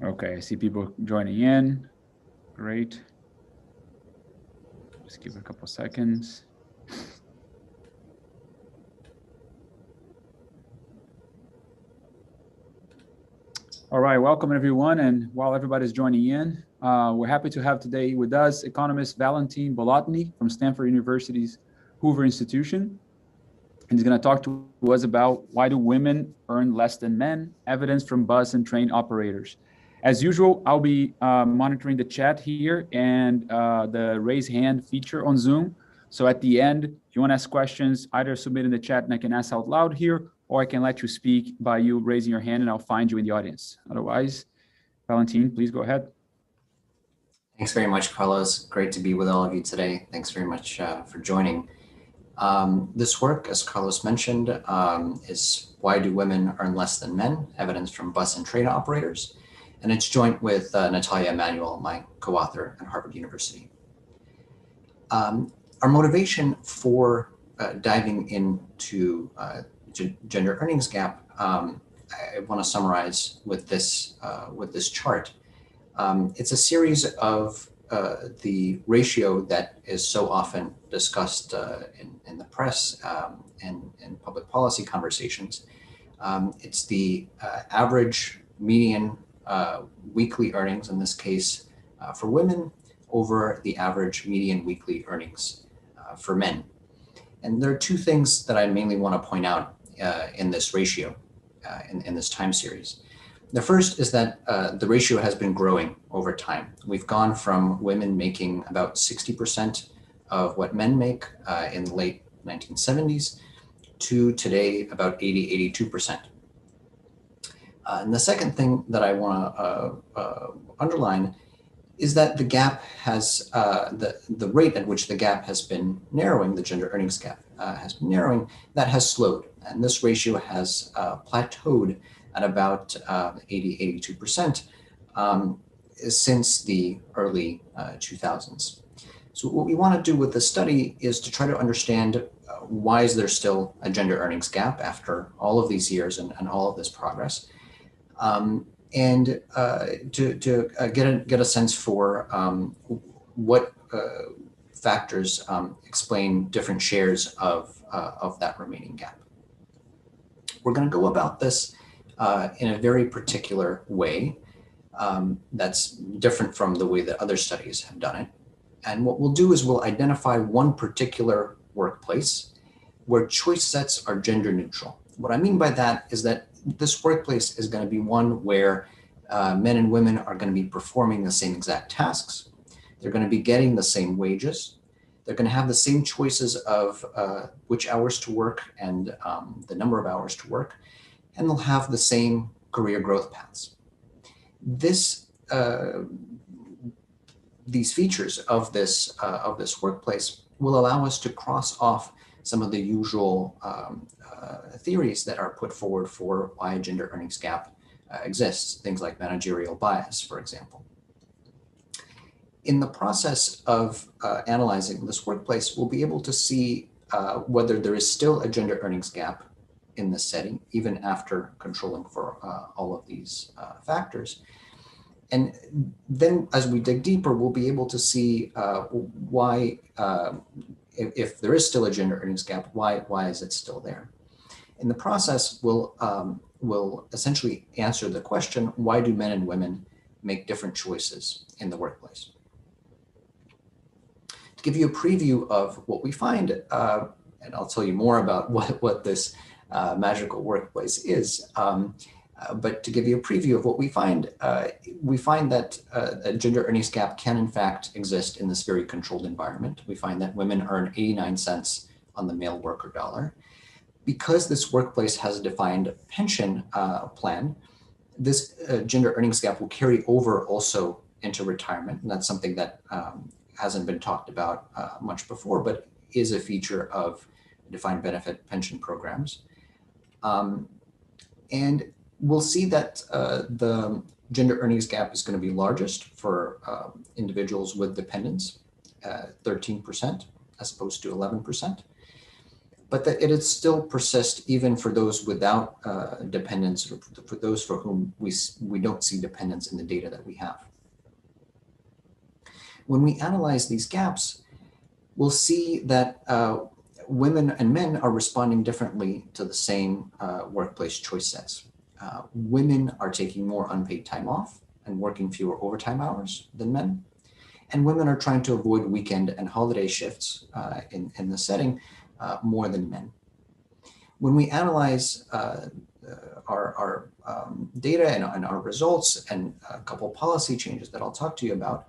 Okay, I see people joining in. Great. Just give it a couple seconds. All right, welcome everyone. And while everybody's joining in, we're happy to have today with us economist Valentin Bolotnyy from Stanford University's Hoover Institution. And he's going to talk to us about why do women earn less than men, evidence from bus and train operators. As usual, I'll be monitoring the chat here and the raise hand feature on Zoom. So at the end, if you want to ask questions, either submit in the chat and I can ask out loud here, or I can let you speak by you raising your hand and I'll find you in the audience. Otherwise, Valentin, please go ahead. Thanks very much, Carlos. Great to be with all of you today. Thanks very much for joining. This work, as Carlos mentioned, is Why Do Women Earn Less Than Men? Evidence from Bus and Train Operators. And it's joint with Natalia Emanuel, my co-author at Harvard University. Our motivation for diving into gender earnings gap, I want to summarize with this chart. It's a series of the ratio that is so often discussed in the press and in public policy conversations. It's the average median weekly earnings, in this case for women, over the average median weekly earnings for men. And there are two things that I mainly want to point out in this ratio, in this time series. The first is that the ratio has been growing over time. We've gone from women making about 60% of what men make in the late 1970s to today about 82%. And the second thing that I want to underline is that the gap has, the rate at which the gap has been narrowing, the gender earnings gap has been narrowing, that has slowed. And this ratio has plateaued at about 82% since the early 2000s. So what we want to do with this study is to try to understand why is there still a gender earnings gap after all of these years and all of this progress, and to get a sense for what factors explain different shares of that remaining gap. We're going to go about this in a very particular way that's different from the way that other studies have done it. And what we'll do is we'll identify one particular workplace where choice sets are gender neutral. What I mean by that is that this workplace is going to be one where men and women are going to be performing the same exact tasks. They're going to be getting the same wages. They're going to have the same choices of which hours to work and the number of hours to work, and they'll have the same career growth paths. These features of this workplace will allow us to cross off some of the usual theories that are put forward for why a gender earnings gap exists, things like managerial bias, for example. In the process of analyzing this workplace, we'll be able to see whether there is still a gender earnings gap in this setting, even after controlling for all of these factors. And then as we dig deeper, we'll be able to see why, if there is still a gender earnings gap, why is it still there? In the process, we'll essentially answer the question, why do men and women make different choices in the workplace? To give you a preview of what we find, and I'll tell you more about what this magical workplace is, but to give you a preview of what we find that a gender earnings gap can in fact exist in this very controlled environment. We find that women earn 89 cents on the male worker dollar. Because this workplace has a defined pension plan, this gender earnings gap will carry over also into retirement. And that's something that hasn't been talked about much before, but is a feature of defined benefit pension programs. And we'll see that the gender earnings gap is going to be largest for individuals with dependents, 13% as opposed to 11%. but that it still persists even for those without dependence, or for those for whom we don't see dependence in the data that we have. When we analyze these gaps, we'll see that women and men are responding differently to the same workplace choice sets. Women are taking more unpaid time off and working fewer overtime hours than men. And women are trying to avoid weekend and holiday shifts in the setting more than men. When we analyze our data and our results and a couple policy changes that I'll talk to you about,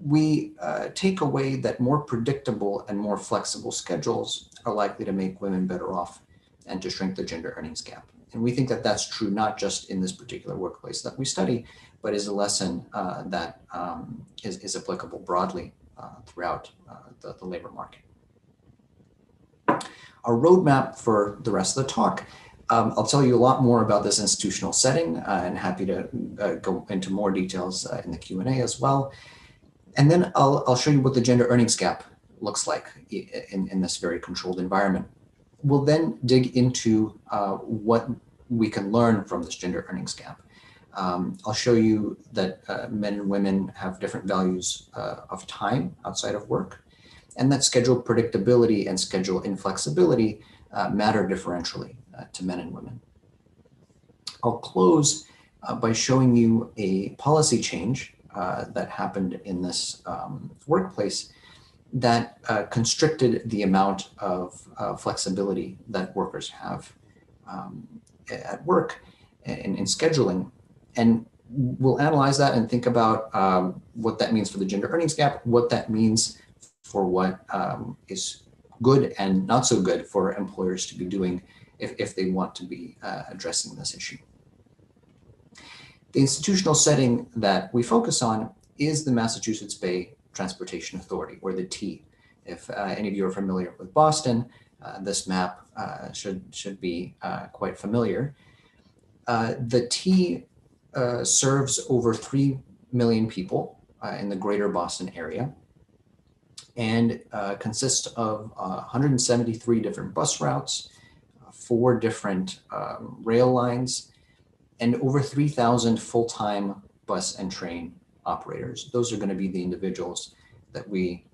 we take away that more predictable and more flexible schedules are likely to make women better off and to shrink the gender earnings gap. And we think that that's true not just in this particular workplace that we study, but is a lesson that is applicable broadly throughout the labor market. Our roadmap for the rest of the talk, I'll tell you a lot more about this institutional setting and happy to go into more details in the Q&A as well. And then I'll show you what the gender earnings gap looks like in this very controlled environment. We'll then dig into what we can learn from this gender earnings gap. I'll show you that men and women have different values of time outside of work, and that schedule predictability and schedule inflexibility matter differentially to men and women. I'll close by showing you a policy change that happened in this workplace that constricted the amount of flexibility that workers have at work in scheduling. And we'll analyze that and think about what that means for the gender earnings gap, what that means for what is good and not so good for employers to be doing if they want to be addressing this issue. The institutional setting that we focus on is the Massachusetts Bay Transportation Authority, or the T. If any of you are familiar with Boston, this map should be quite familiar. The T serves over 3 million people in the greater Boston area and consists of 173 different bus routes, 4 different rail lines, and over 3,000 full-time bus and train operators. Those are going to be the individuals that we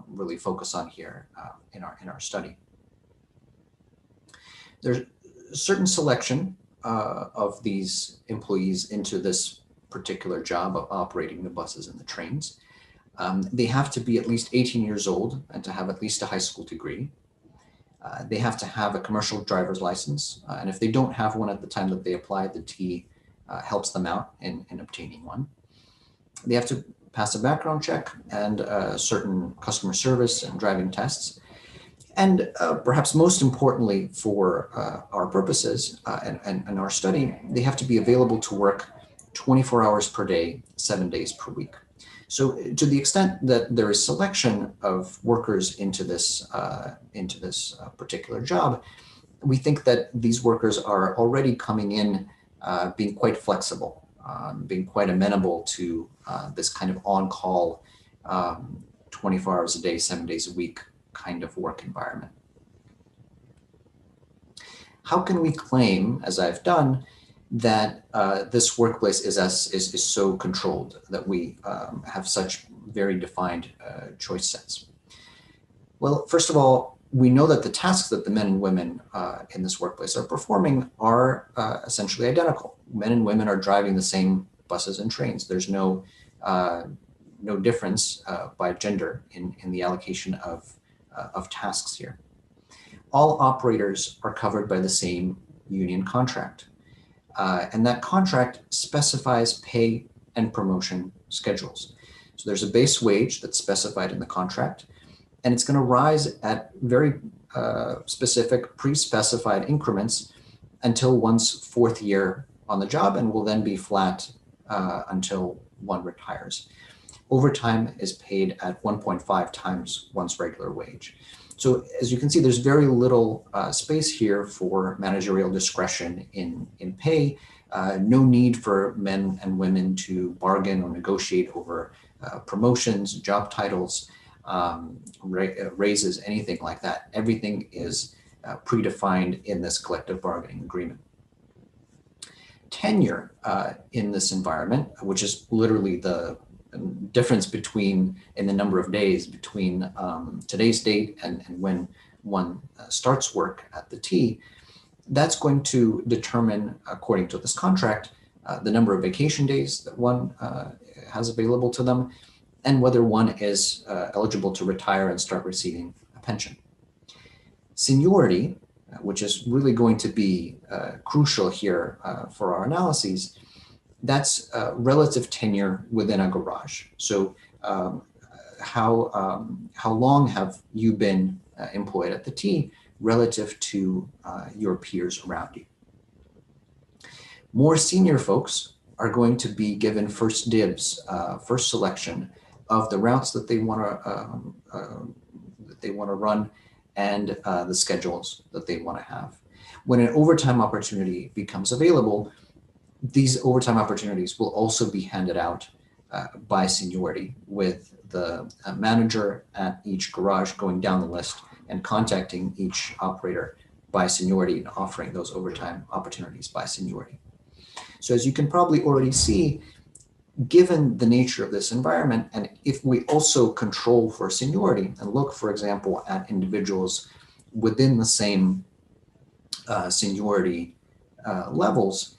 really focus on here in our study. There's a certain selection of these employees into this particular job of operating the buses and the trains. They have to be at least 18 years old and to have at least a high school degree. They have to have a commercial driver's license. And if they don't have one at the time that they apply, the T helps them out in obtaining one. They have to pass a background check and certain customer service and driving tests. And perhaps most importantly for our purposes and our study, they have to be available to work 24 hours per day, 7 days per week. So to the extent that there is selection of workers into this particular job, we think that these workers are already coming in being quite flexible, being quite amenable to this kind of on-call 24 hours a day, 7 days a week kind of work environment. How can we claim, as I've done, that this workplace is so controlled, that we have such very defined choice sets? Well, first of all, we know that the tasks that the men and women in this workplace are performing are essentially identical. Men and women are driving the same buses and trains. There's no difference by gender in the allocation of tasks here. All operators are covered by the same union contract. And that contract specifies pay and promotion schedules. So there's a base wage that's specified in the contract, and it's going to rise at very specific pre-specified increments until one's 4th year on the job, and will then be flat until one retires. Overtime is paid at 1.5 times one's regular wage. So as you can see, there's very little space here for managerial discretion in pay, no need for men and women to bargain or negotiate over promotions, job titles. raises, anything like that. Everything is predefined in this collective bargaining agreement. Tenure in this environment, which is literally the difference between, in the number of days between today's date and when one starts work at the T, that's going to determine, according to this contract, the number of vacation days that one has available to them, and whether one is eligible to retire and start receiving a pension. Seniority, which is really going to be crucial here for our analyses, that's relative tenure within a garage. So how long have you been employed at the T relative to your peers around you? More senior folks are going to be given first dibs, first selection of the routes that they want to run and the schedules that they want to have. When an overtime opportunity becomes available, these overtime opportunities will also be handed out by seniority, with the manager at each garage going down the list and contacting each operator by seniority and offering those overtime opportunities by seniority. So as you can probably already see, given the nature of this environment, and if we also control for seniority and look, for example, at individuals within the same seniority levels,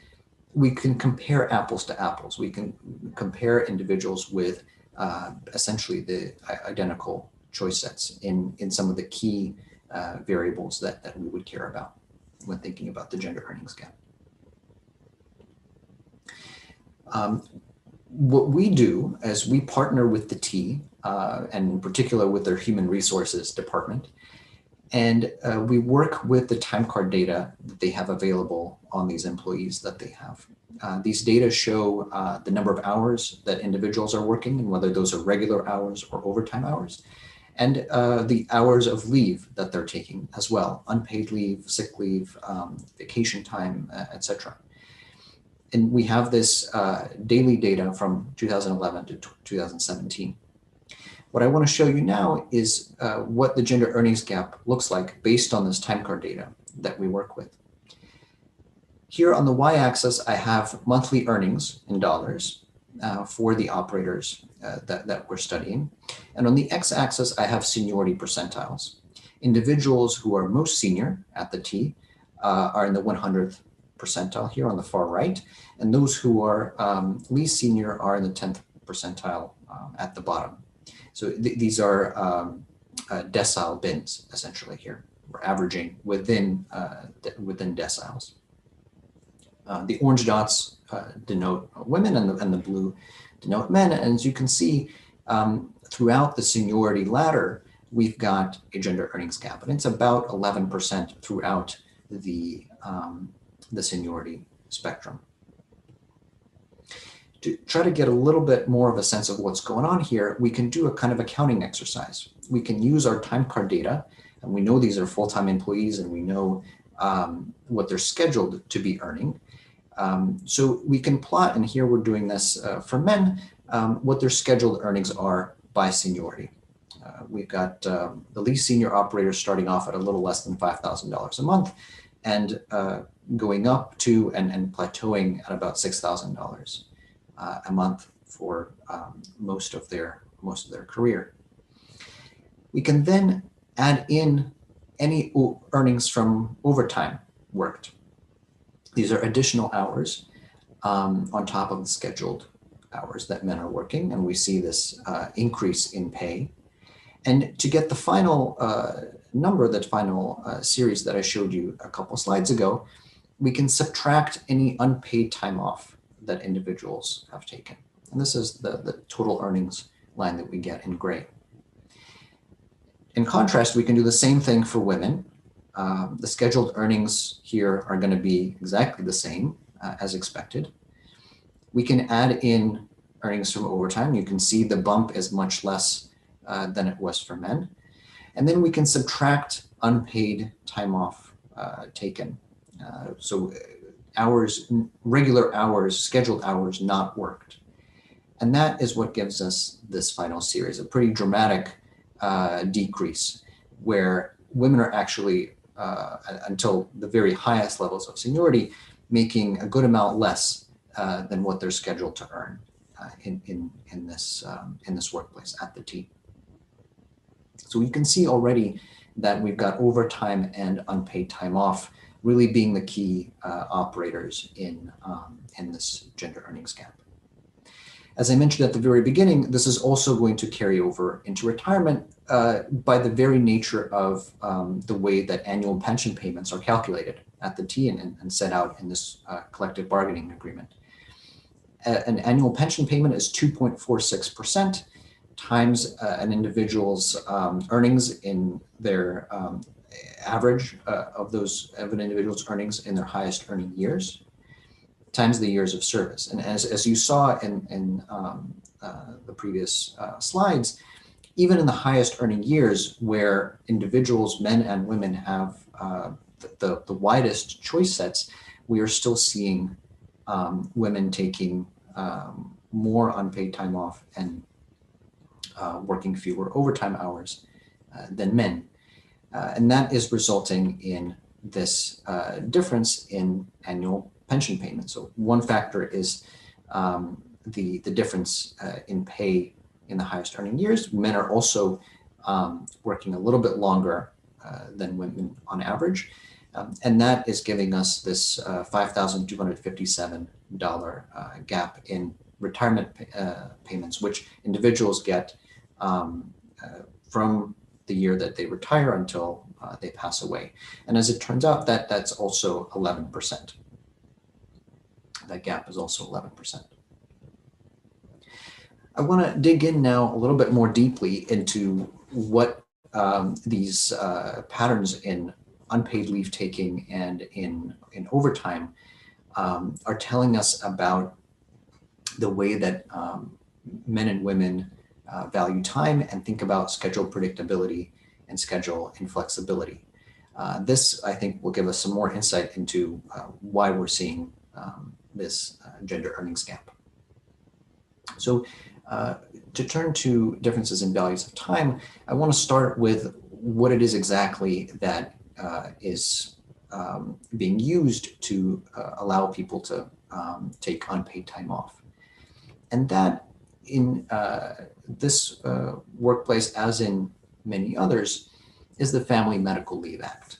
we can compare apples to apples. We can compare individuals with essentially the identical choice sets in some of the key variables that we would care about when thinking about the gender earnings gap. What we do is we partner with the T, and in particular with their human resources department, and we work with the time card data that they have available on these employees that they have. These data show the number of hours that individuals are working and whether those are regular hours or overtime hours, and the hours of leave that they're taking as well, unpaid leave, sick leave, vacation time, etc. And we have this daily data from 2011 to 2017. What I want to show you now is what the gender earnings gap looks like based on this time card data that we work with. Here on the y-axis, I have monthly earnings in dollars for the operators that we're studying. And on the x-axis, I have seniority percentiles. Individuals who are most senior at the T are in the 100th percentile here on the far right, and those who are least senior are in the 10th percentile at the bottom. So these are decile bins essentially here. We're averaging within deciles. The orange dots denote women, and the blue denote men. And as you can see, throughout the seniority ladder, we've got a gender earnings gap, and it's about 11% throughout the seniority spectrum. To try to get a little bit more of a sense of what's going on here, we can do a kind of accounting exercise. We can use our time card data, and we know these are full-time employees, and we know what they're scheduled to be earning. So we can plot, and here we're doing this for men, what their scheduled earnings are by seniority. We've got the least senior operators starting off at a little less than $5,000 a month, and going up to and plateauing at about $6,000 a month for most of their career. We can then add in any earnings from overtime worked. These are additional hours on top of the scheduled hours that men are working, and we see this increase in pay. And to get the final number, that final series that I showed you a couple slides ago, we can subtract any unpaid time off that individuals have taken. And this is the total earnings line that we get in gray. In contrast, we can do the same thing for women. The scheduled earnings here are going to be exactly the same as expected. We can add in earnings from overtime. You can see the bump is much less than it was for men. And then we can subtract unpaid time off taken. So hours, regular hours, scheduled hours not worked. And that is what gives us this final series, a pretty dramatic decrease, where women are actually, until the very highest levels of seniority, making a good amount less than what they're scheduled to earn in this workplace at the T. So you can see already that we've got overtime and unpaid time off really being the key operators in this gender earnings gap. As I mentioned at the very beginning, this is also going to carry over into retirement by the very nature of the way that annual pension payments are calculated at the T and set out in this collective bargaining agreement. An annual pension payment is 2.46% times an individual's earnings in their average of an individual's earnings in their highest earning years, times the years of service. And as you saw in the previous slides, even in the highest earning years where individuals, men and women, have the widest choice sets, we are still seeing women taking more unpaid time off and working fewer overtime hours than men. And that is resulting in this difference in annual pension payments. So one factor is the difference in pay in the highest earning years. Men are also working a little bit longer than women on average. And that is giving us this $5,257 gap in retirement payments, which individuals get from the year that they retire until they pass away. And as it turns out, that's also 11%. That gap is also 11%. I want to dig in now a little bit more deeply into what these patterns in unpaid leave taking and in overtime are telling us about the way that men and women value time and think about schedule predictability and schedule inflexibility. This, I think, will give us some more insight into why we're seeing this gender earnings gap. So to turn to differences in values of time, I want to start with what it is exactly that is being used to allow people to take unpaid time off. And that in this workplace, as in many others, is the Family Medical Leave Act.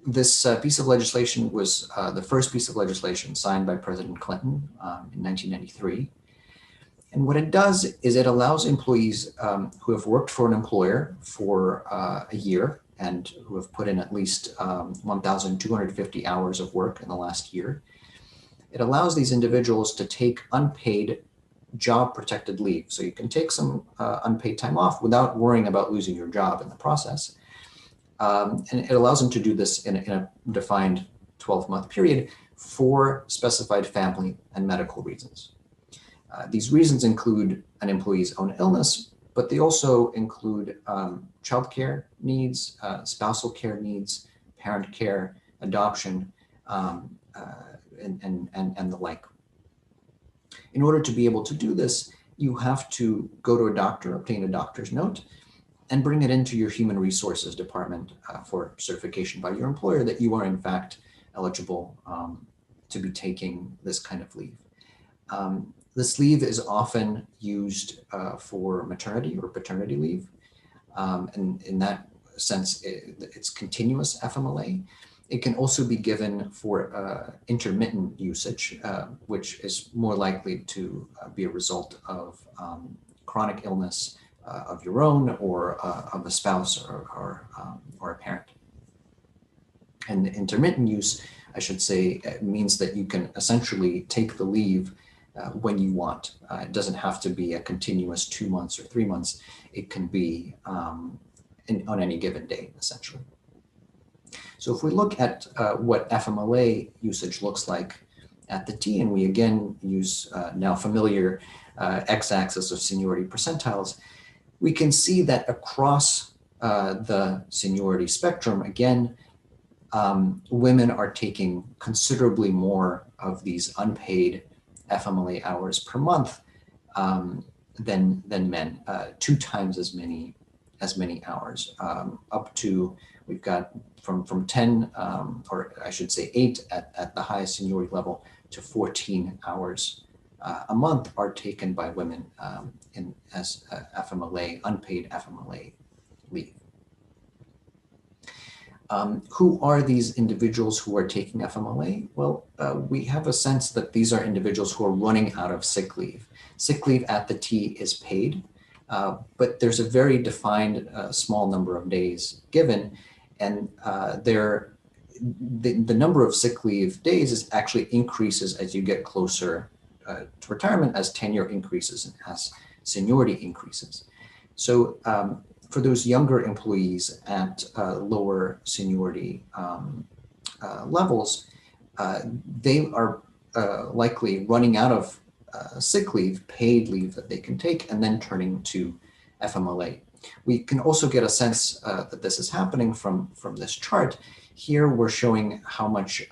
This piece of legislation was the first piece of legislation signed by President Clinton in 1993. And what it does is it allows employees who have worked for an employer for a year and who have put in at least 1,250 hours of work in the last year. It allows these individuals to take unpaid job protected leave. So you can take some unpaid time off without worrying about losing your job in the process. And it allows them to do this in a defined 12-month period for specified family and medical reasons. These reasons include an employee's own illness, but they also include childcare needs, spousal care needs, parent care, adoption, and the like. In order to be able to do this, you have to go to a doctor, obtain a doctor's note, and bring it into your human resources department for certification by your employer that you are in fact eligible to be taking this kind of leave. This leave is often used for maternity or paternity leave. And in that sense, it's continuous FMLA. It can also be given for intermittent usage, which is more likely to be a result of chronic illness of your own or of a spouse or a parent. And intermittent use, I should say, means that you can essentially take the leave when you want. It doesn't have to be a continuous 2 months or 3 months. It can be on any given day, essentially. So if we look at what FMLA usage looks like at the T, and we again use now familiar x-axis of seniority percentiles, we can see that across the seniority spectrum, again, women are taking considerably more of these unpaid FMLA hours per month than men, 2 times as many hours, up to, we've got from 10, or I should say 8 at the highest seniority level, to 14 hours a month are taken by women as FMLA, unpaid FMLA leave. Who are these individuals who are taking FMLA? Well, we have a sense that these are individuals who are running out of sick leave. Sick leave at the T is paid, but there's a very defined small number of days given, and the number of sick leave days actually increases as you get closer to retirement, as tenure increases and as seniority increases. So for those younger employees at lower seniority levels, they are likely running out of sick leave, paid leave that they can take, and then turning to FMLA. We can also get a sense that this is happening from this chart. Here we're showing how much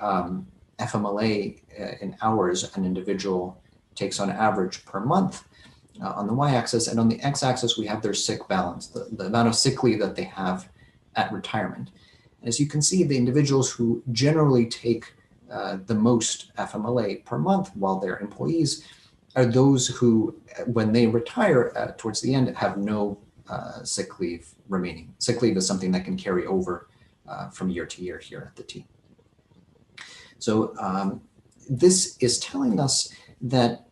FMLA in hours an individual takes on average per month on the y-axis, and on the x-axis we have their sick balance, the amount of sick leave that they have at retirement. And as you can see, the individuals who generally take the most FMLA per month while they're employees are those who, when they retire towards the end, have no sick leave remaining. Sick leave is something that can carry over from year to year here at the T. So this is telling us that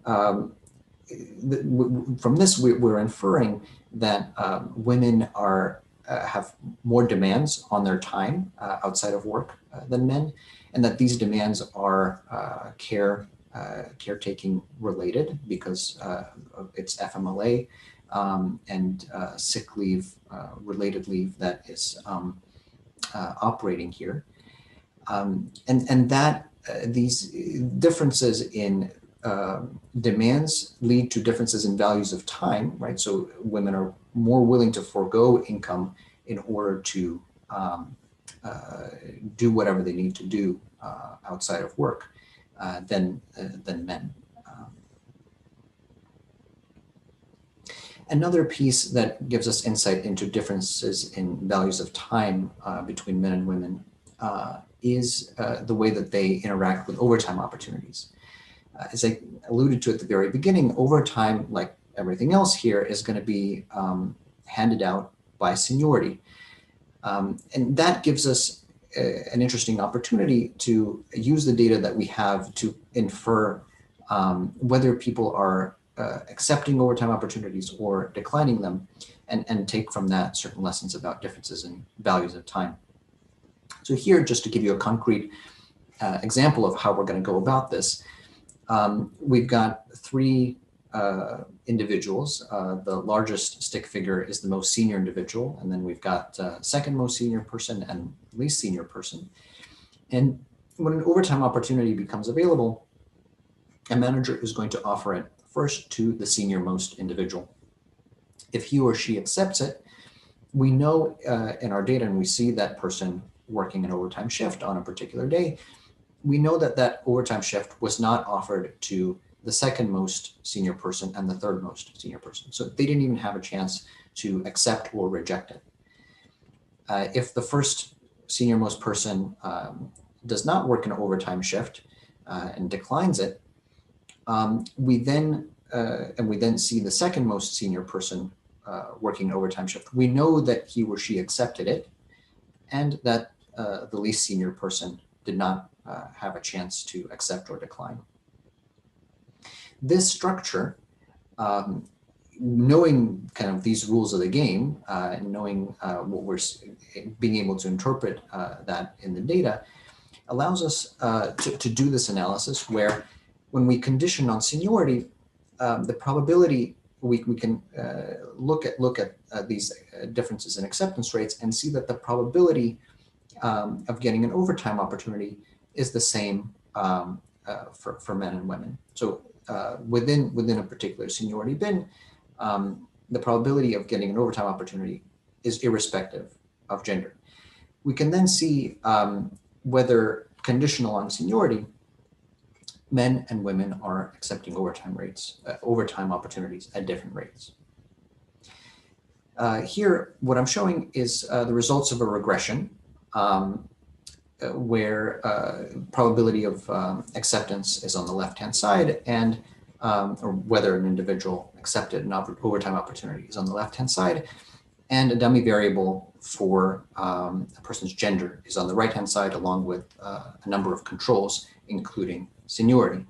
from this we're inferring that women have more demands on their time outside of work than men, and that these demands are caretaking related because it's FMLA and sick leave related leave that is operating here, and that these differences in demands lead to differences in values of time, right? So women are more willing to forego income in order to do whatever they need to do outside of work than men. Another piece that gives us insight into differences in values of time between men and women is the way that they interact with overtime opportunities. As I alluded to at the very beginning, overtime, like everything else here, is going to be handed out by seniority. And that gives us an interesting opportunity to use the data that we have to infer whether people are accepting overtime opportunities or declining them, and take from that certain lessons about differences in values of time. So here, just to give you a concrete example of how we're going to go about this, we've got 3 individuals. The largest stick figure is the most senior individual, and then we've got second most senior person and least senior person. And when an overtime opportunity becomes available, a manager is going to offer it first to the senior most individual. If he or she accepts it, we know in our data, and we see that person working an overtime shift on a particular day, we know that that overtime shift was not offered to the second most senior person and the third most senior person. So they didn't even have a chance to accept or reject it. If the first senior most person does not work an overtime shift and declines it, we then see the second most senior person working an overtime shift. We know that he or she accepted it, and that the least senior person did not have a chance to accept or decline. This structure, knowing kind of these rules of the game, and knowing what we're being able to interpret that in the data, allows us to do this analysis where, when we condition on seniority, the probability we can look at these differences in acceptance rates and see that the probability of getting an overtime opportunity is the same for men and women. So within a particular seniority bin, the probability of getting an overtime opportunity is irrespective of gender. We can then see whether conditional on seniority, men and women are accepting overtime opportunities at different rates. Here, what I'm showing is the results of a regression where probability of acceptance is on the left-hand side, and or whether an individual accepted an overtime opportunity is on the left-hand side, and a dummy variable for a person's gender is on the right-hand side, along with a number of controls, including seniority.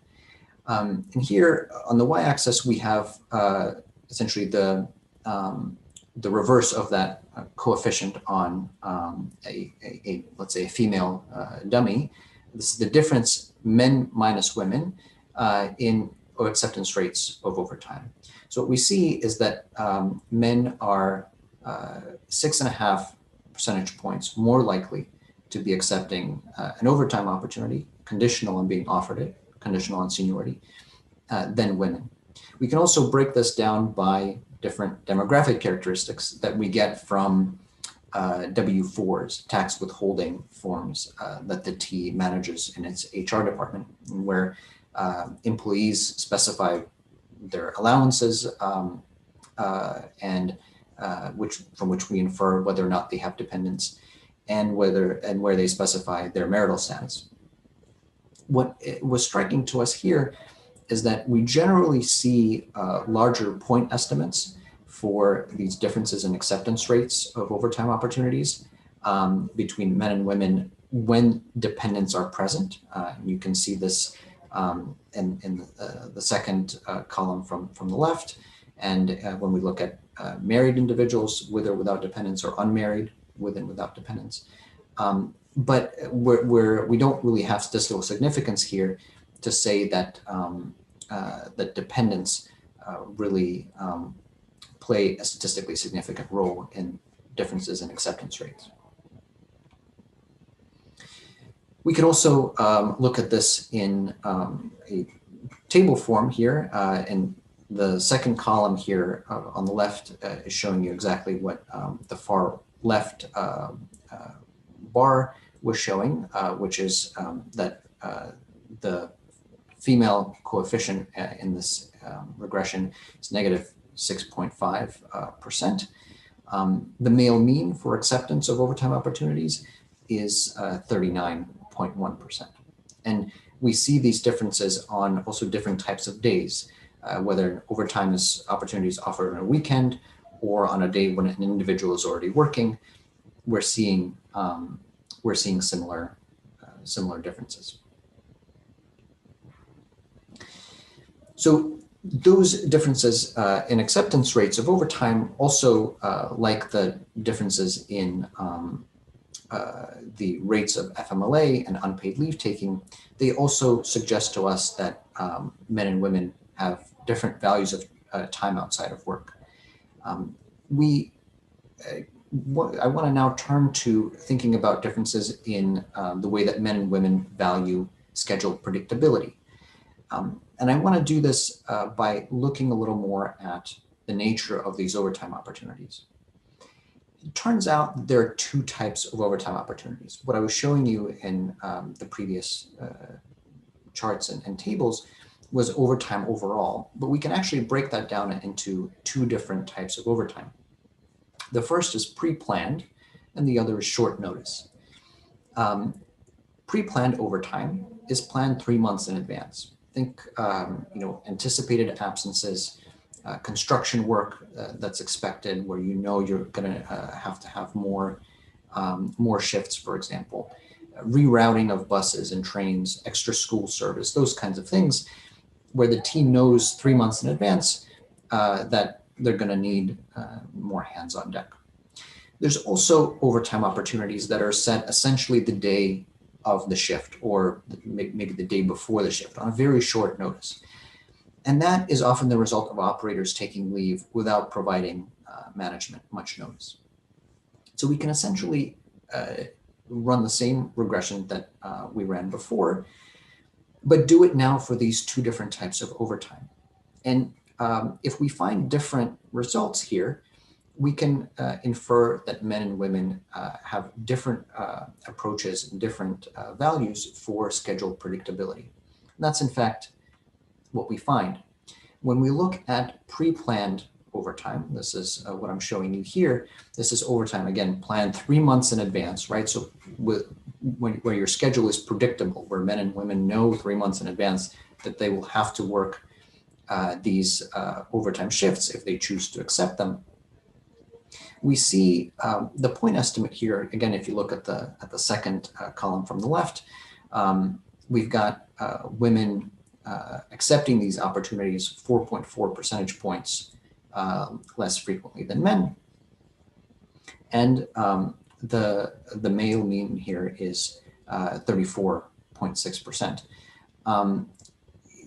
And here on the y-axis, we have essentially the reverse of that coefficient on let's say a female dummy. This is the difference men minus women in acceptance rates of overtime. So what we see is that men are 6.5 percentage points more likely to be accepting an overtime opportunity, conditional on being offered it, conditional on seniority, than women. We can also break this down by different demographic characteristics that we get from W-4s, tax withholding forms that the T manages in its HR department, where employees specify their allowances and from which we infer whether or not they have dependents, and where they specify their marital status. What was striking to us here is that we generally see larger point estimates for these differences in acceptance rates of overtime opportunities between men and women when dependents are present. You can see this in the second column from the left. And when we look at married individuals with or without dependents, or unmarried with and without dependents. But we don't really have statistical significance here to say that that dependents really play a statistically significant role in differences in acceptance rates. We can also look at this in a table form here, and the second column here on the left is showing you exactly what the far left bar was showing, which is that the female coefficient in this regression is negative 6.5%. The male mean for acceptance of overtime opportunities is 39.1%. And we see these differences on also different types of days, whether overtime opportunities offered on a weekend or on a day when an individual is already working. We're seeing similar differences. So those differences in acceptance rates of overtime also, like the differences in the rates of FMLA and unpaid leave taking, they also suggest to us that men and women have different values of time outside of work. I want to now turn to thinking about differences in the way that men and women value schedule predictability. And I want to do this by looking a little more at the nature of these overtime opportunities. It turns out there are two types of overtime opportunities. What I was showing you in the previous charts and tables was overtime overall, but we can actually break that down into two different types of overtime. The first is pre-planned, and the other is short notice. Pre-planned overtime is planned 3 months in advance. Think, anticipated absences, construction work that's expected, where you know you're going to have more shifts, for example, rerouting of buses and trains, extra school service, those kinds of things, where the team knows 3 months in advance that they're going to need more hands on deck. There's also overtime opportunities that are set essentially the day of the shift, or maybe the day before the shift, on a very short notice. And that is often the result of operators taking leave without providing management much notice. So we can essentially run the same regression that we ran before, but do it now for these two different types of overtime. And if we find different results here, we can infer that men and women have different approaches and different values for schedule predictability. And that's in fact what we find. When we look at pre-planned overtime, this is what I'm showing you here. This is overtime, again, planned 3 months in advance, right? So where your schedule is predictable, where men and women know 3 months in advance that they will have to work these overtime shifts if they choose to accept them. We see the point estimate here. Again, if you look at the second column from the left, we've got women accepting these opportunities 4.4 percentage points less frequently than men. And the male mean here is 34.6%.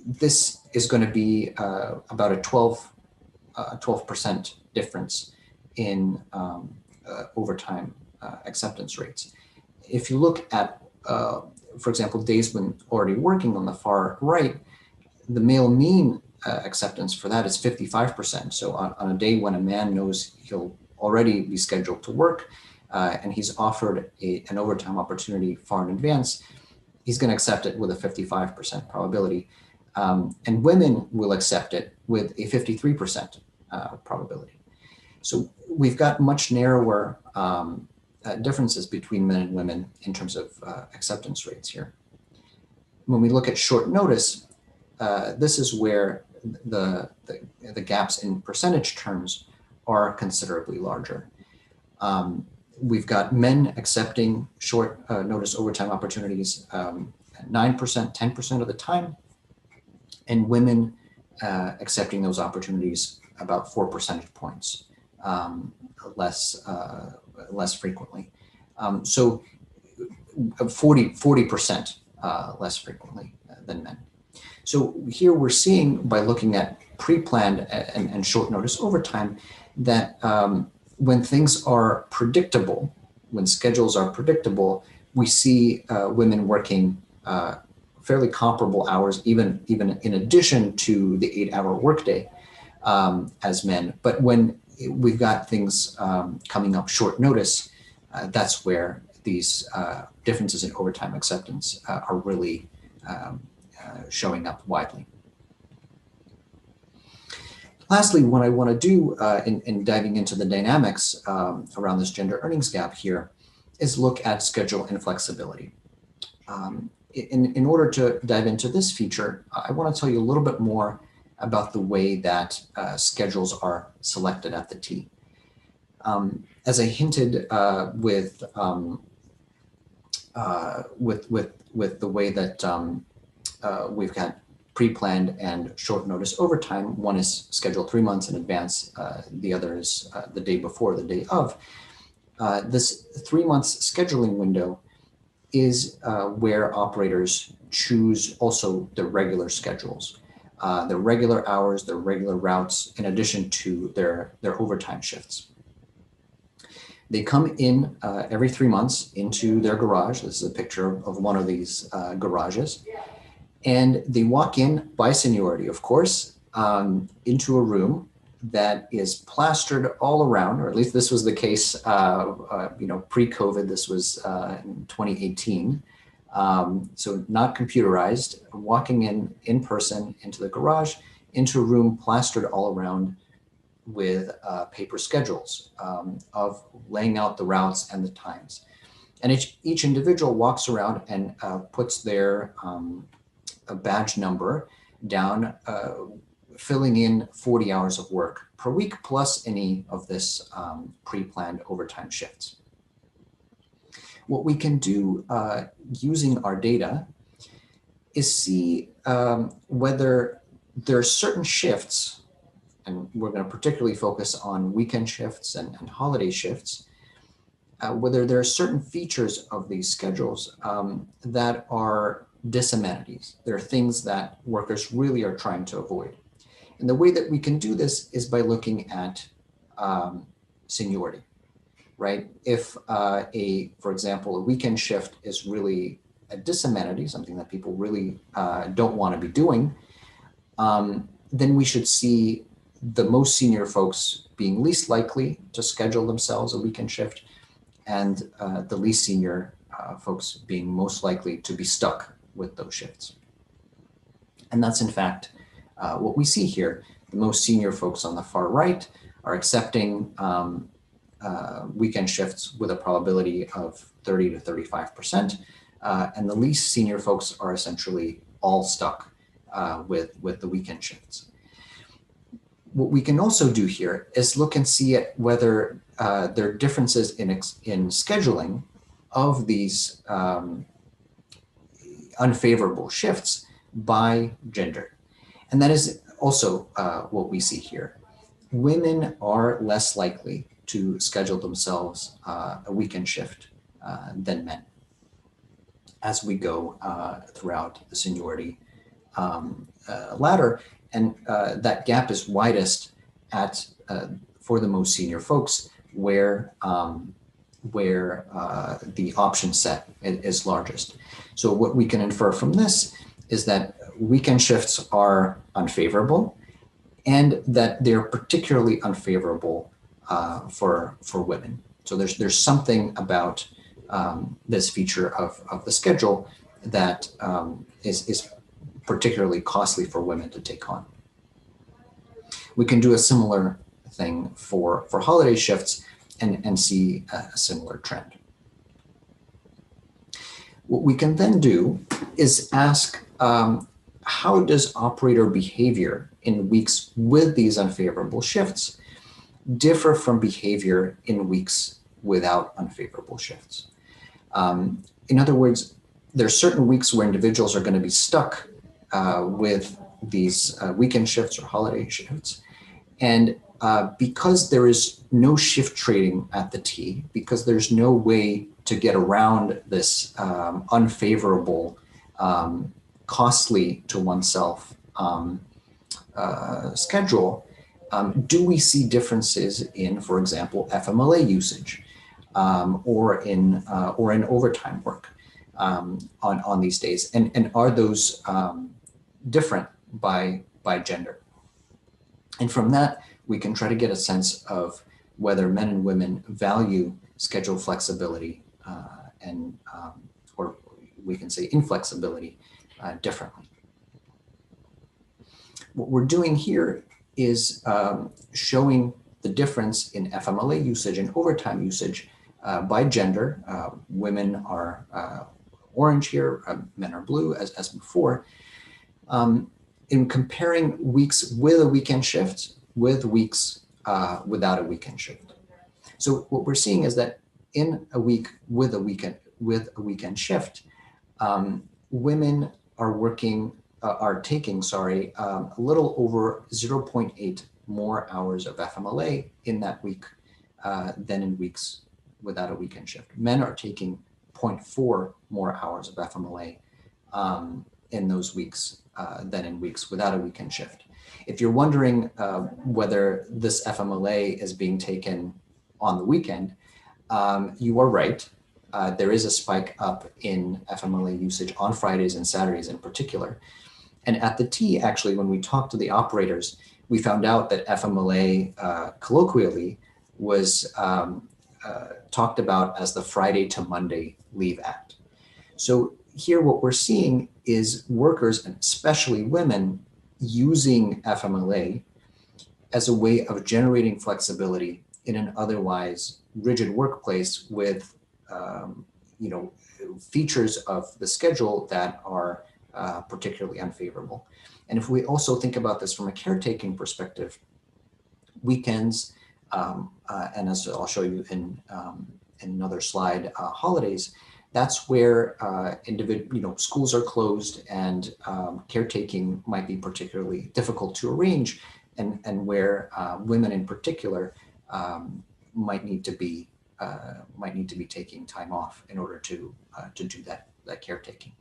This is going to be about a 12% difference in overtime acceptance rates. If you look at, for example, days when already working on the far right, the male mean acceptance for that is 55%. So on a day when a man knows he'll already be scheduled to work and he's offered an overtime opportunity far in advance, he's going to accept it with a 55% probability. And women will accept it with a 53% probability. So we've got much narrower differences between men and women in terms of acceptance rates here. When we look at short notice, this is where the gaps in percentage terms are considerably larger. We've got men accepting short notice overtime opportunities 9%, 10% of the time, and women accepting those opportunities about 4 percentage points less frequently. So 40% less frequently than men. So here we're seeing, by looking at pre-planned and short notice overtime, that when things are predictable, when schedules are predictable, we see women working fairly comparable hours, even in addition to the 8-hour workday as men. But when we've got things coming up short notice, that's where these differences in overtime acceptance are really showing up widely. Lastly, what I want to do in diving into the dynamics around this gender earnings gap here is look at schedule inflexibility. In order to dive into this feature, I want to tell you a little bit more about the way that schedules are selected at the T. As I hinted with the way that we've got pre-planned and short notice overtime, one is scheduled 3 months in advance, the other is the day before, the day of. This 3 months scheduling window is where operators choose also the regular schedules, their regular hours, their regular routes, in addition to their overtime shifts. They come in every 3 months into their garage. This is a picture of one of these garages. And they walk in by seniority, of course, into a room that is plastered all around, or at least this was the case, pre-COVID. This was in 2018. So not computerized, walking in person into the garage, into a room plastered all around with paper schedules of laying out the routes and the times. And each individual walks around and puts their badge number down, filling in 40 hours of work per week, plus any of this pre-planned overtime shifts. What we can do using our data is see whether there are certain shifts, and we're going to particularly focus on weekend shifts and holiday shifts, whether there are certain features of these schedules that are disamenities. There are things that workers really are trying to avoid. And the way that we can do this is by looking at seniority, right? If for example, a weekend shift is really a disamenity, something that people really don't want to be doing, then we should see the most senior folks being least likely to schedule themselves a weekend shift, and the least senior folks being most likely to be stuck with those shifts. And that's in fact what we see here. The most senior folks on the far right are accepting weekend shifts with a probability of 30 to 35%. And the least senior folks are essentially all stuck with the weekend shifts. What we can also do here is look and see at whether there are differences in scheduling of these unfavorable shifts by gender. And that is also what we see here. Women are less likely to schedule themselves a weekend shift than men as we go throughout the seniority ladder. And that gap is widest at for the most senior folks where the option set is largest. So what we can infer from this is that weekend shifts are unfavorable and that they're particularly unfavorable for women. So there's something about this feature of the schedule that is particularly costly for women to take on. We can do a similar thing for holiday shifts and see a similar trend. What we can then do is ask, how does operator behavior in weeks with these unfavorable shifts differ from behavior in weeks without unfavorable shifts? In other words, there are certain weeks where individuals are going to be stuck with these weekend shifts or holiday shifts. And because there is no shift trading at the T, because there's no way to get around this unfavorable, costly to oneself schedule, do we see differences in, for example, FMLA usage or in overtime work on these days? And are those different by gender? And from that, we can try to get a sense of whether men and women value schedule flexibility or we can say inflexibility differently. What we're doing here is showing the difference in FMLA usage and overtime usage by gender. Women are orange here, men are blue as before. In comparing weeks with a weekend shift with weeks without a weekend shift. So what we're seeing is that in a week with a weekend shift, women are taking a little over 0.8 more hours of FMLA in that week than in weeks without a weekend shift. Men are taking 0.4 more hours of FMLA in those weeks than in weeks without a weekend shift. If you're wondering whether this FMLA is being taken on the weekend, you are right. There is a spike up in FMLA usage on Fridays and Saturdays in particular. And at the T, actually, when we talked to the operators, we found out that FMLA colloquially was talked about as the Friday to Monday Leave Act. So here what we're seeing is workers, and especially women, using FMLA as a way of generating flexibility in an otherwise rigid workplace with features of the schedule that are particularly unfavorable. And if we also think about this from a caretaking perspective, weekends, and as I'll show you in another slide, holidays, that's where schools are closed and caretaking might be particularly difficult to arrange, and where women in particular might need to be taking time off in order to do that caretaking.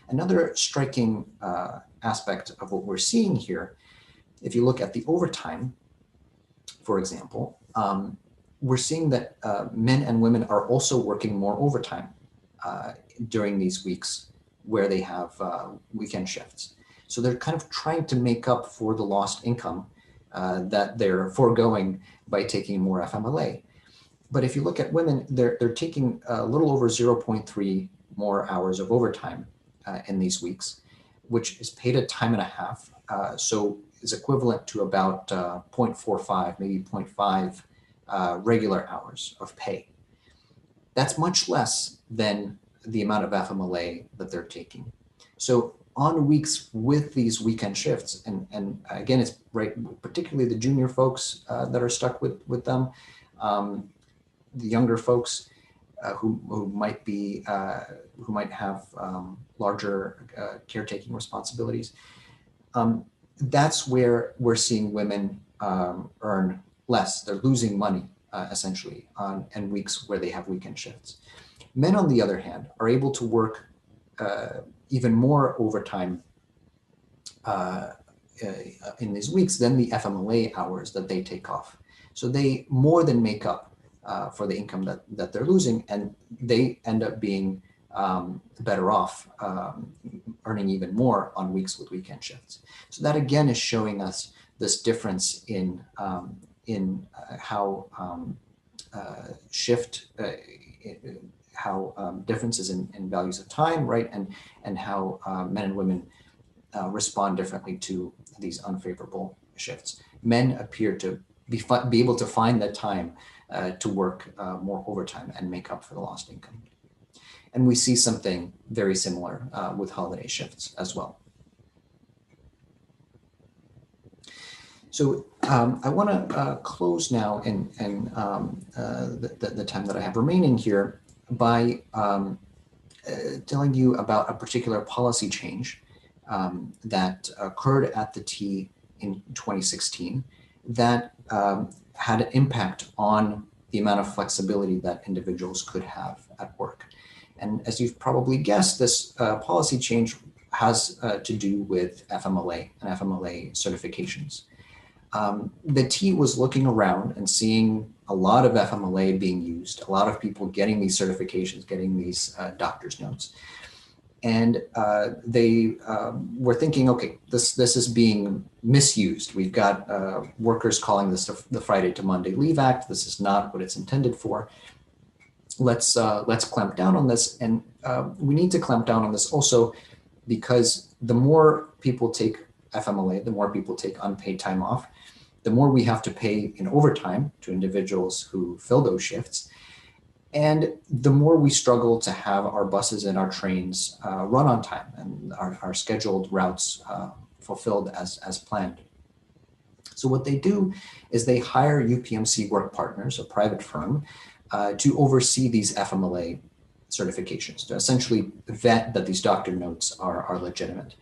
Another striking aspect of what we're seeing here, if you look at the overtime, for example, we're seeing that men and women are also working more overtime during these weeks where they have weekend shifts. So they're kind of trying to make up for the lost income that they're foregoing by taking more FMLA. But if you look at women, they're taking a little over 0.3 more hours of overtime in these weeks. which is paid at time and a half. So is equivalent to about 0.45, maybe 0.5 regular hours of pay. That's much less than the amount of FMLA that they're taking. So on weeks with these weekend shifts, and again, it's right, particularly the junior folks that are stuck with them, the younger folks who might have larger caretaking responsibilities. That's where we're seeing women earn less. They're losing money essentially on weeks where they have weekend shifts. Men, on the other hand, are able to work even more overtime in these weeks than the FMLA hours that they take off. So they more than make up for the income that they're losing, and they end up being better off, earning even more on weeks with weekend shifts. So that again is showing us this difference in how differences in values of time, right, and how men and women respond differently to these unfavorable shifts. Men appear to be able to find that time to work more overtime and make up for the lost income. And we see something very similar with holiday shifts as well. So I want to close now in the time that I have remaining here by telling you about a particular policy change that occurred at the T in 2016 that had an impact on the amount of flexibility that individuals could have at work. And as you've probably guessed, this policy change has to do with FMLA and FMLA certifications. The T was looking around and seeing a lot of FMLA being used, a lot of people getting these certifications, getting these doctor's notes. And they were thinking, okay, this is being misused. We've got workers calling this the Friday to Monday Leave Act. This is not what it's intended for. Let's clamp down on this. And we need to clamp down on this also because the more people take FMLA, the more people take unpaid time off, the more we have to pay in overtime to individuals who fill those shifts. And the more we struggle to have our buses and our trains run on time and our scheduled routes fulfilled as planned. So what they do is they hire UPMC work partners, a private firm, to oversee these FMLA certifications, to essentially vet that these doctor notes are legitimate.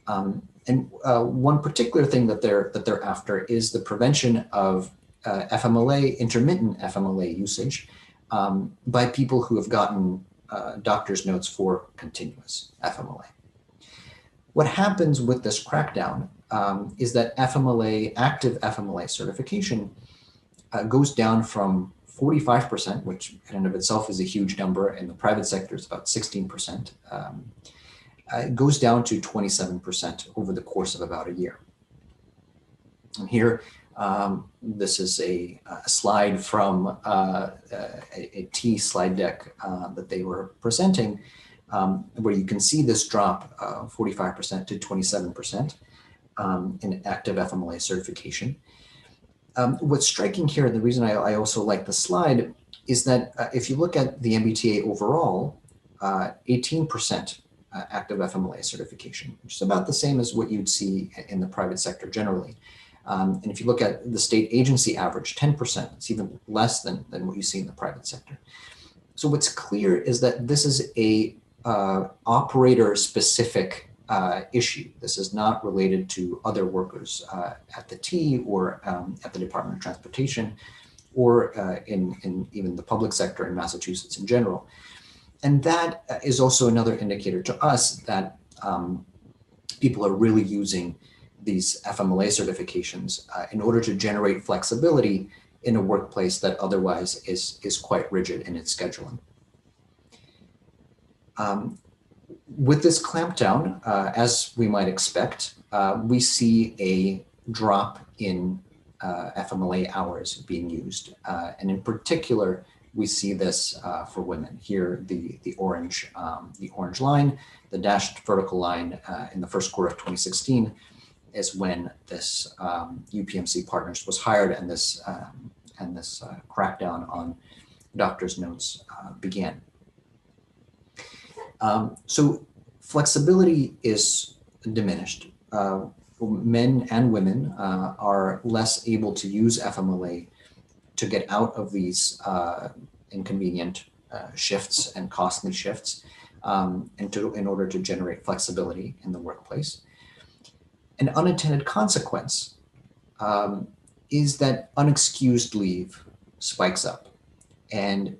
And one particular thing that they're after is the prevention of FMLA, intermittent FMLA usage by people who have gotten doctor's notes for continuous FMLA. What happens with this crackdown is that FMLA, active FMLA certification goes down from 45%, which in and of itself is a huge number. In the private sector, it's about 16%. It goes down to 27% over the course of about a year. And here, this is a slide from a T slide deck that they were presenting, where you can see this drop 45% to 27% in active FMLA certification. What's striking here, the reason I also like the slide, is that if you look at the MBTA overall, 18% active FMLA certification, which is about the same as what you'd see in the private sector generally. And if you look at the state agency average, 10%, it's even less than what you see in the private sector. So what's clear is that this is a operator-specific issue. This is not related to other workers at the T or at the Department of Transportation or in even the public sector in Massachusetts in general. And that is also another indicator to us that people are really using these FMLA certifications in order to generate flexibility in a workplace that otherwise is quite rigid in its scheduling. With this clampdown, as we might expect, we see a drop in FMLA hours being used, and in particular, we see this for women. Here, the orange line, the dashed vertical line in the first quarter of 2016 is when this UPMC Partners was hired, and this crackdown on doctor's notes began. So flexibility is diminished. Men and women are less able to use FMLA to get out of these inconvenient shifts and costly shifts in order to generate flexibility in the workplace. An unintended consequence is that unexcused leave spikes up. And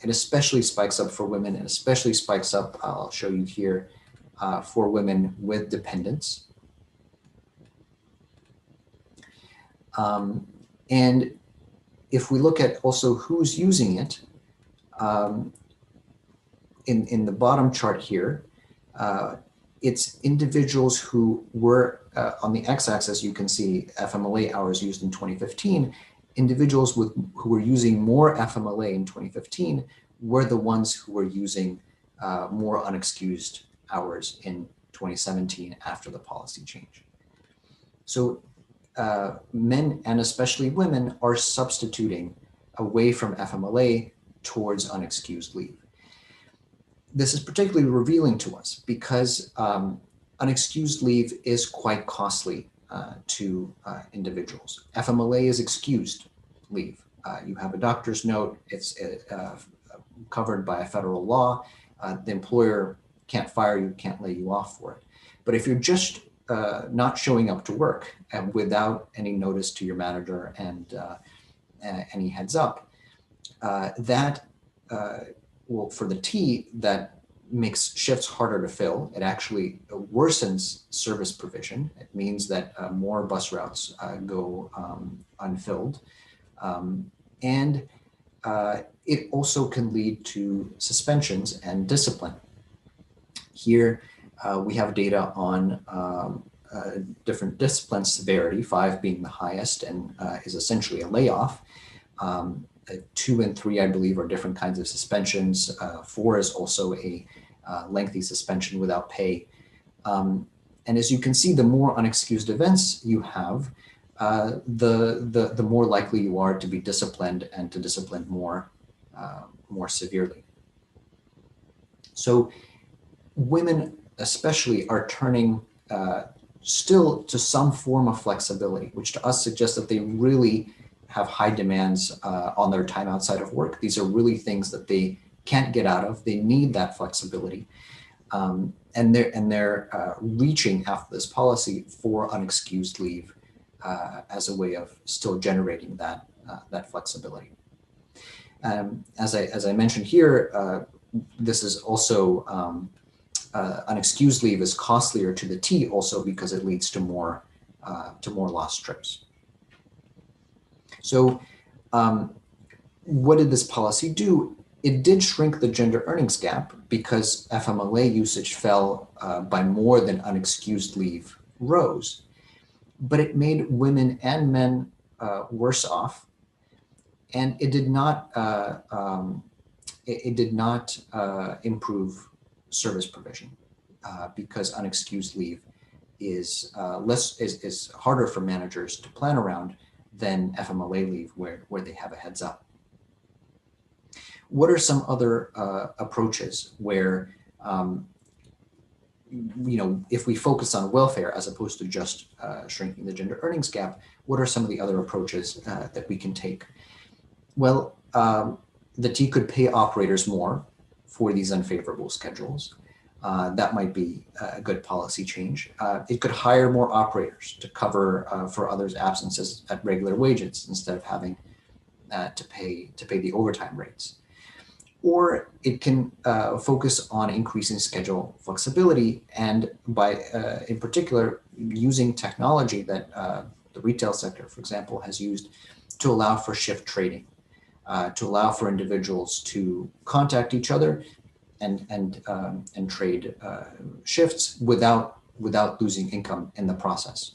it especially spikes up for women, and especially spikes up, I'll show you here, for women with dependents. And if we look at also who's using it, in the bottom chart here, it's individuals who were, on the x-axis you can see FMLA hours used in 2015. Individuals who were using more FMLA in 2015 were the ones who were using more unexcused hours in 2017 after the policy change. So men, and especially women, are substituting away from FMLA towards unexcused leave. This is particularly revealing to us because unexcused leave is quite costly to individuals. FMLA is excused leave. You have a doctor's note, it's covered by a federal law. The employer can't fire you, can't lay you off for it. But if you're just not showing up to work and without any notice to your manager and any heads up, that well, for the T, that makes shifts harder to fill. It actually worsens service provision. It means that more bus routes go unfilled. And it also can lead to suspensions and discipline. Here we have data on different discipline severity, 5 being the highest and is essentially a layoff. 2 and 3, I believe, are different kinds of suspensions. 4 is also a lengthy suspension without pay. And as you can see, the more unexcused events you have, the more likely you are to be disciplined and to discipline more severely. So women especially are turning still to some form of flexibility, which to us suggests that they really have high demands on their time outside of work. These are really things that they can't get out of. They need that flexibility. And they're reaching after this policy for unexcused leave as a way of still generating that flexibility. As I mentioned here, this is also unexcused leave is costlier to the T also because it leads to more lost trips. So what did this policy do? It did shrink the gender earnings gap because FMLA usage fell by more than unexcused leave rose, but it made women and men worse off, and it did not improve service provision because unexcused leave is harder for managers to plan around than FMLA leave where they have a heads up. What are some other approaches where, if we focus on welfare as opposed to just shrinking the gender earnings gap, what are some of the other approaches that we can take? Well, the T could pay operators more for these unfavorable schedules. That might be a good policy change. It could hire more operators to cover for others' absences at regular wages instead of having to pay the overtime rates. Or it can focus on increasing schedule flexibility and by, in particular, using technology that the retail sector, for example, has used to allow for shift trading, to allow for individuals to contact each other and trade shifts without losing income in the process.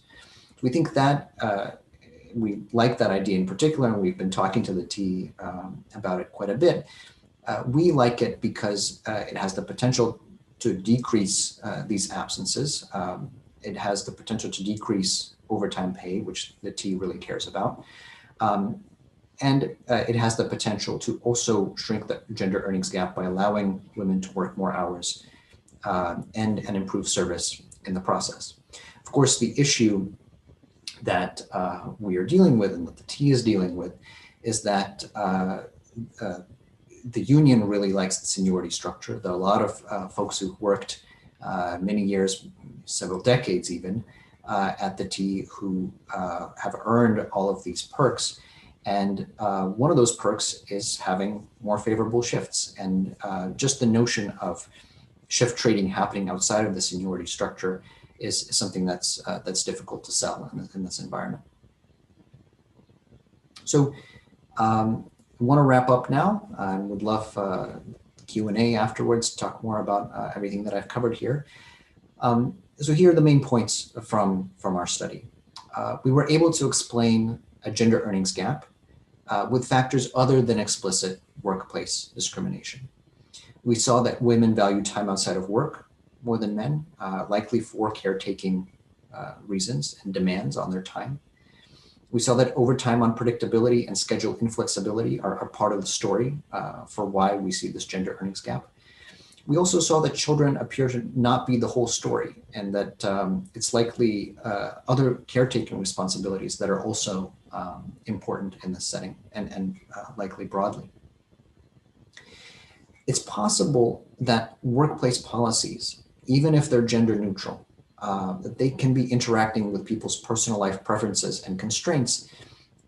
We think that we like that idea in particular, and we've been talking to the T about it quite a bit. We like it because it has the potential to decrease these absences. It has the potential to decrease overtime pay, which the T really cares about. And it has the potential to also shrink the gender earnings gap by allowing women to work more hours and improve service in the process. Of course, the issue that we are dealing with and that the T is dealing with is that the union really likes the seniority structure. There are a lot of folks who've worked many years, several decades even, at the T who have earned all of these perks. And one of those perks is having more favorable shifts. And just the notion of shift trading happening outside of the seniority structure is something that's difficult to sell in this environment. So I want to wrap up now. I would love Q&A afterwards to talk more about everything that I've covered here. So here are the main points from our study. We were able to explain a gender earnings gap with factors other than explicit workplace discrimination. We saw that women value time outside of work more than men, likely for caretaking reasons and demands on their time. We saw that overtime unpredictability and schedule inflexibility are part of the story for why we see this gender earnings gap. We also saw that children appear to not be the whole story, and that it's likely other caretaking responsibilities that are also important in this setting and likely broadly. It's possible that workplace policies, even if they're gender neutral, that they can be interacting with people's personal life preferences and constraints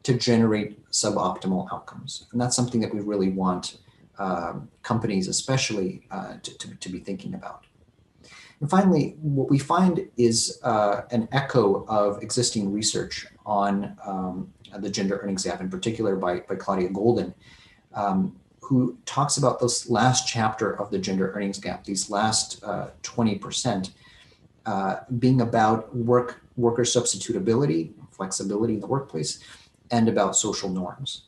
to generate suboptimal outcomes. And that's something that we really want companies especially to be thinking about. And finally, what we find is an echo of existing research on the gender earnings gap, in particular by Claudia Golden, who talks about this last chapter of the gender earnings gap, these last 20%, being about worker substitutability, flexibility in the workplace, and about social norms.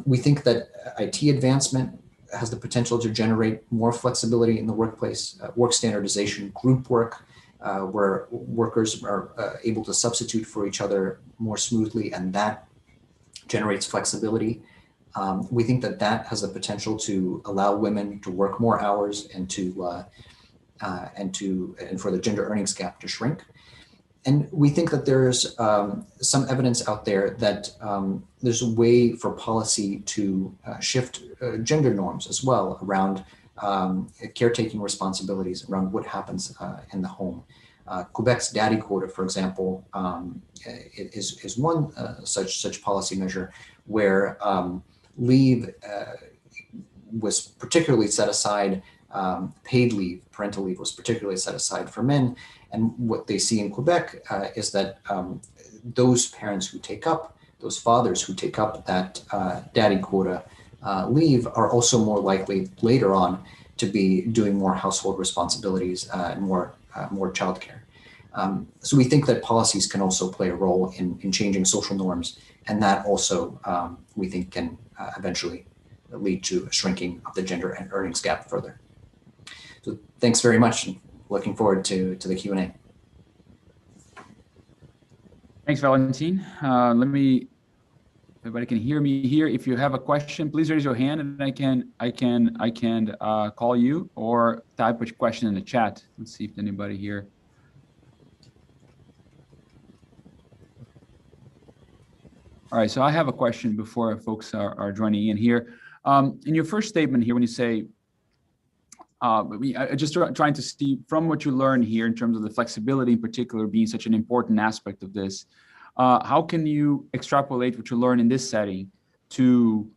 We think that IT advancement has the potential to generate more flexibility in the workplace, work standardization, group work, where workers are able to substitute for each other more smoothly, and that generates flexibility. We think that that has the potential to allow women to work more hours and for the gender earnings gap to shrink. And we think that there's some evidence out there that there's a way for policy to shift gender norms as well around caretaking responsibilities, around what happens in the home. Quebec's daddy quota, for example, is one such policy measure where leave was particularly set aside, paid leave, parental leave was particularly set aside for men. And what they see in Quebec is that those parents who take up, those fathers who take up that daddy quota leave are also more likely later on to be doing more household responsibilities and more childcare. So we think that policies can also play a role in changing social norms, and that also we think can eventually lead to a shrinking of the gender and earnings gap further. So thanks very much. Looking forward to the Q&A. Thanks, Valentin. Everybody can hear me here. If you have a question, please raise your hand and I can call you or type a question in the chat. Let's see if anybody here. All right, so I have a question before folks are joining in here. In your first statement here, when you say, I just trying to see from what you learn here in terms of the flexibility in particular being such an important aspect of this, how can you extrapolate what you learn in this setting to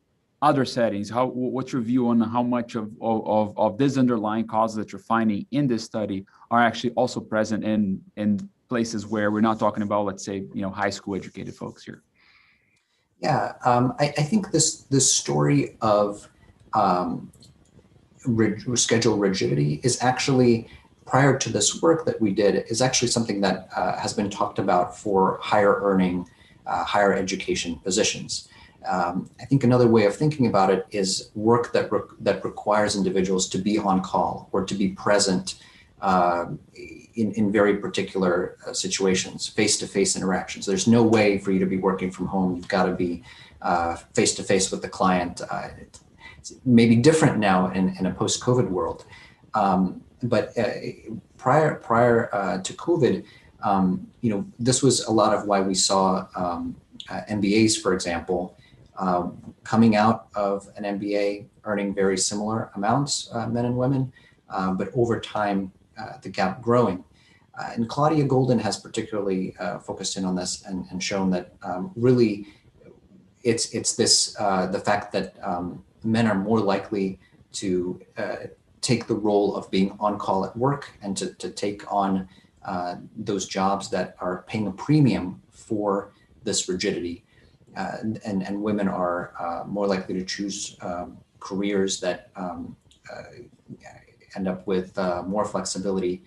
other settings? What's your view on how much of this underlying causes that you're finding in this study are actually also present in places where we're not talking about, let's say, high school educated folks here? Yeah, I think this story of schedule rigidity is actually, prior to this work that we did, is actually something that has been talked about for higher earning higher education positions. I think another way of thinking about it is work that requires individuals to be on call or to be present in very particular situations, face-to-face interactions. There's no way for you to be working from home. You've got to be face-to-face with the client. It's maybe different now in a post-COVID world, but prior to COVID, this was a lot of why we saw MBAs, for example, coming out of an MBA earning very similar amounts, men and women, but over time, the gap growing. And Claudia Golden has particularly focused in on this and shown that really it's this, the fact that men are more likely to take the role of being on call at work and to take on those jobs that are paying a premium for this rigidity. And women are more likely to choose careers that end up with more flexibility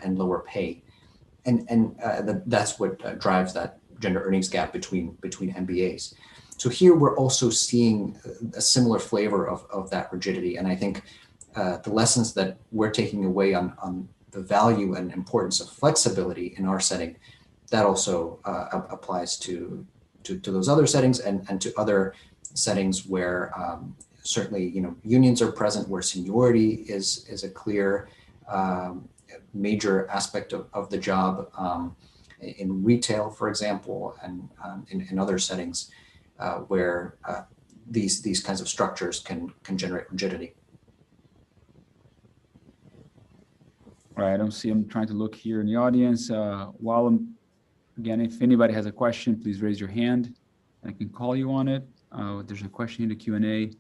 and lower pay. And that's what drives that gender earnings gap between MBAs. So here we're also seeing a similar flavor of that rigidity. And I think the lessons that we're taking away on the value and importance of flexibility in our setting, that also applies to those other settings and to other settings where certainly unions are present, where seniority is a clear major aspect of the job, in retail, for example, and in other settings where these kinds of structures can generate rigidity. Right, I don't see. I'm trying to look here in the audience. Again, if anybody has a question, please raise your hand. I can call you on it. There's a question in the Q&A.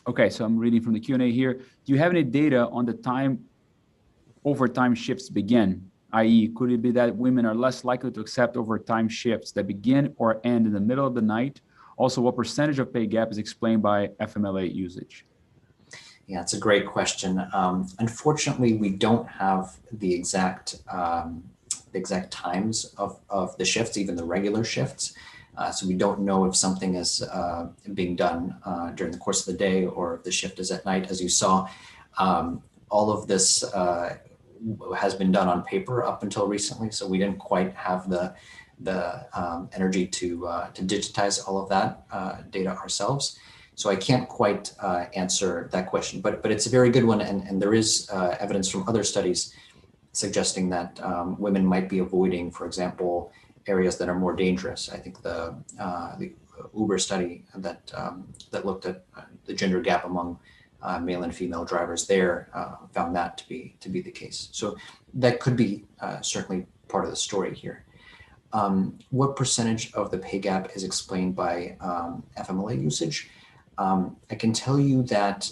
Okay, so I'm reading from the Q&A here. Do you have any data on the time overtime shifts begin? I.e., could it be that women are less likely to accept overtime shifts that begin or end in the middle of the night? Also, what percentage of pay gap is explained by FMLA usage? Yeah, it's a great question. Unfortunately, we don't have the exact times of the shifts, even the regular shifts. So we don't know if something is being done during the course of the day or if the shift is at night. As you saw, all of this has been done on paper up until recently, so we didn't quite have the energy to digitize all of that data ourselves. So I can't quite answer that question, but it's a very good one, and there is evidence from other studies suggesting that women might be avoiding, for example, areas that are more dangerous. I think the Uber study that looked at the gender gap among male and female drivers there found that to be the case. So that could be certainly part of the story here. What percentage of the pay gap is explained by FMLA usage? I can tell you that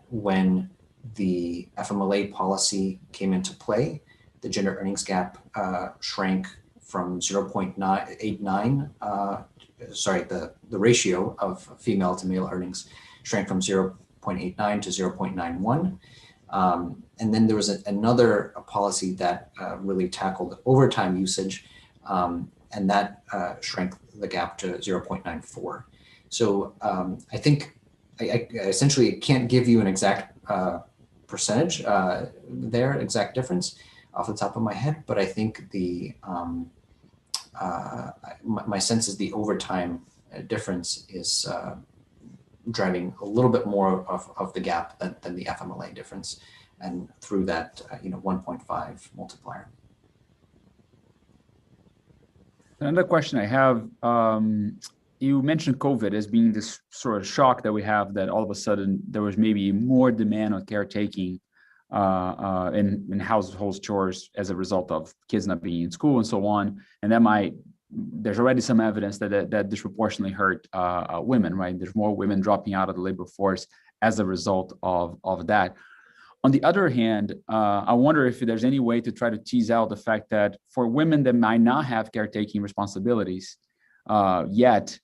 when the FMLA policy came into play, the gender earnings gap shrank from 0.89. The ratio of female to male earnings shrank from 0.89 to 0.91. And then there was another policy that really tackled overtime usage, and that shrank the gap to 0.94. So I think I essentially can't give you an exact percentage exact difference off the top of my head, but I think my sense is the overtime difference is driving a little bit more of the gap than the FMLA difference, and through that 1.5 multiplier. Another question I have, you mentioned COVID as being this sort of shock that we have, that all of a sudden there was maybe more demand on caretaking in household chores as a result of kids not being in school and so on. And there's already some evidence that disproportionately hurt women, right? There's more women dropping out of the labor force as a result of that. On the other hand, I wonder if there's any way to try to tease out the fact that for women that might not have caretaking responsibilities yet,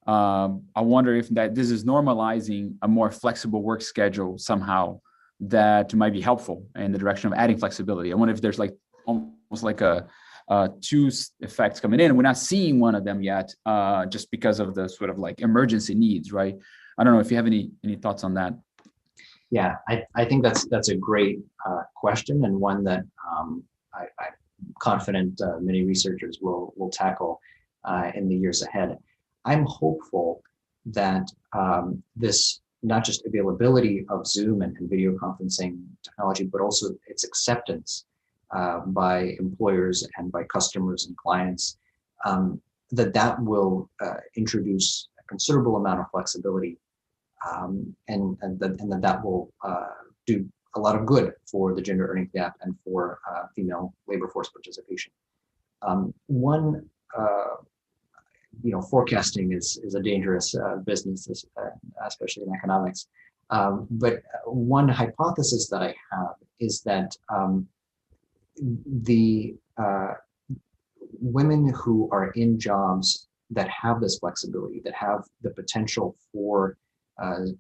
I wonder if this is normalizing a more flexible work schedule somehow that might be helpful in the direction of adding flexibility. I wonder if there's almost like a two effects coming in. We're not seeing one of them yet, just because of the sort of like emergency needs, right? I don't know if you have any thoughts on that. Yeah, I think that's a great question, and one that I'm confident many researchers will tackle in the years ahead. I'm hopeful that this, not just availability of Zoom and video conferencing technology, but also its acceptance by employers and by customers and clients, that will introduce a considerable amount of flexibility, and that will do a lot of good for the gender earnings gap and for female labor force participation. One, forecasting is a dangerous business, especially in economics. But one hypothesis that I have is that the women who are in jobs that have this flexibility, that have the potential for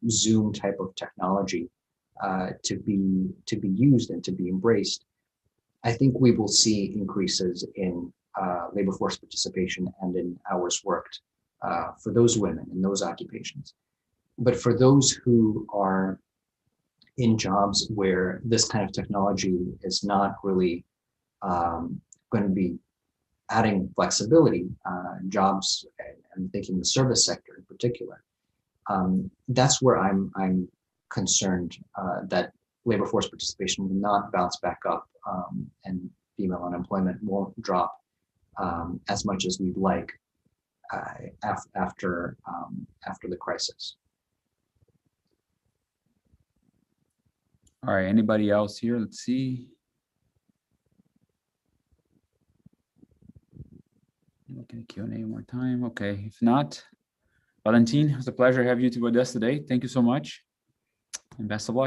Zoom type of technology to be used and to be embraced, I think we will see increases in labor force participation and in hours worked for those women in those occupations. But for those who are in jobs where this kind of technology is not really going to be adding flexibility, jobs, I'm thinking the service sector in particular, that's where I'm concerned that labor force participation will not bounce back up, and female unemployment won't drop as much as we'd like after the crisis. All right, anybody else here? Let's see. Looking at Q&A one more time. Okay, if not, Valentin, it was a pleasure to have you with us today. Thank you so much, and best of luck.